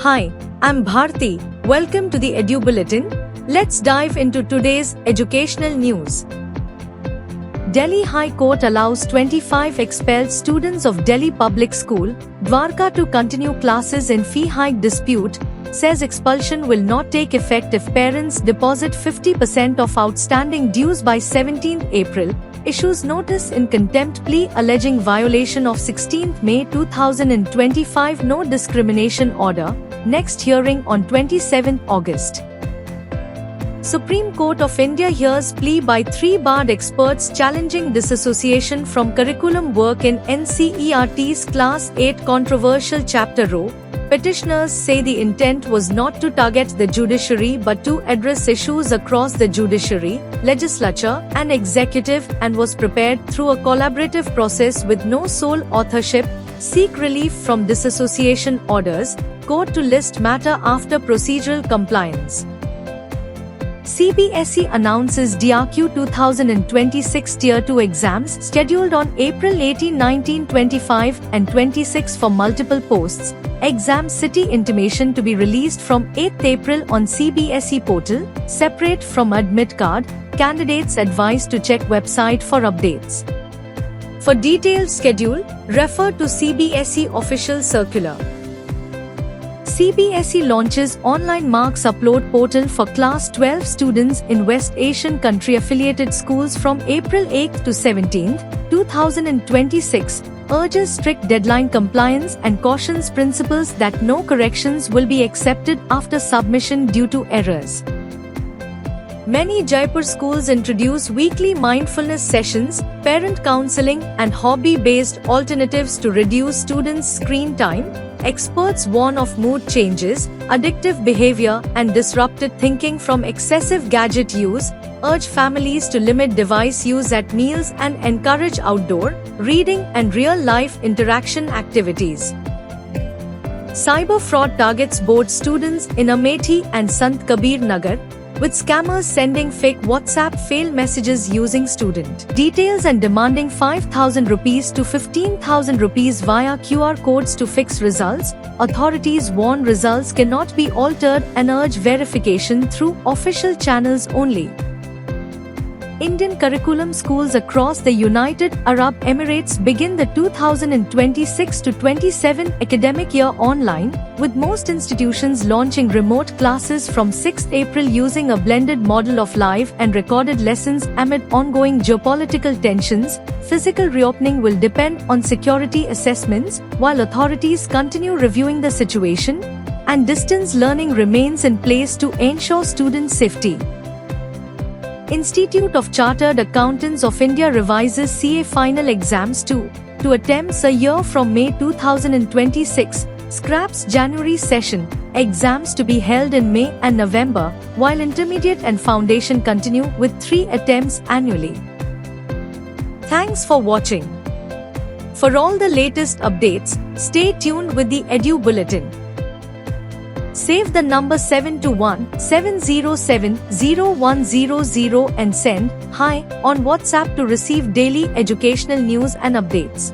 Hi, I'm Bharti. Welcome to the Edu Bulletin. Let's dive into today's educational news. Delhi High Court allows 25 expelled students of Delhi Public School, Dwarka to continue classes in fee hike dispute, says expulsion will not take effect if parents deposit 50% of outstanding dues by 17 April. Issues notice in contempt plea alleging violation of 16 May 2025 no discrimination order, next hearing on 27 August. Supreme Court of India hears plea by 3 barred experts challenging disassociation from curriculum work in NCERT's Class 8 controversial chapter Row. Petitioners say the intent was not to target the judiciary but to address issues across the judiciary, legislature, and executive and was prepared through a collaborative process with no sole authorship. Seek relief from disassociation orders, court to list matter after procedural compliance. CBSE announces DRQ 2026 Tier 2 exams scheduled on April 18, 19, 25 and 26 for multiple posts. Exam city intimation to be released from 8th April on CBSE portal, separate from admit card. Candidates advised to check website for updates. For detailed schedule, refer to CBSE official circular. CBSE launches online marks upload portal for Class 12 students in West Asian country-affiliated schools from April 8 to 17, 2026, urges strict deadline compliance and cautions principals that no corrections will be accepted after submission due to errors. Many Jaipur schools introduce weekly mindfulness sessions, parent counseling, and hobby-based alternatives to reduce students' screen time. Experts warn of mood changes, addictive behavior, and disrupted thinking from excessive gadget use, urge families to limit device use at meals and encourage outdoor, reading, and real-life interaction activities. Cyber fraud targets board students in Amethi and Sant Kabir Nagar, with scammers sending fake WhatsApp fail messages using student details and demanding 5,000 rupees to 15,000 rupees via QR codes to fix results. Authorities warn results cannot be altered and urge verification through official channels only. Indian curriculum schools across the United Arab Emirates begin the 2026-27 academic year online, with most institutions launching remote classes from 6 April using a blended model of live and recorded lessons amid ongoing geopolitical tensions. Physical reopening will depend on security assessments, while authorities continue reviewing the situation, and distance learning remains in place to ensure student safety. Institute of Chartered Accountants of India revises CA final exams to attempts a year from May 2026, scraps January session, exams to be held in May and November, while intermediate and foundation continue with 3 attempts annually. Thanks for watching. For all the latest updates, stay tuned with the Edu Bulletin. Save the number 721-707-0100 and send "Hi" on WhatsApp to receive daily educational news and updates.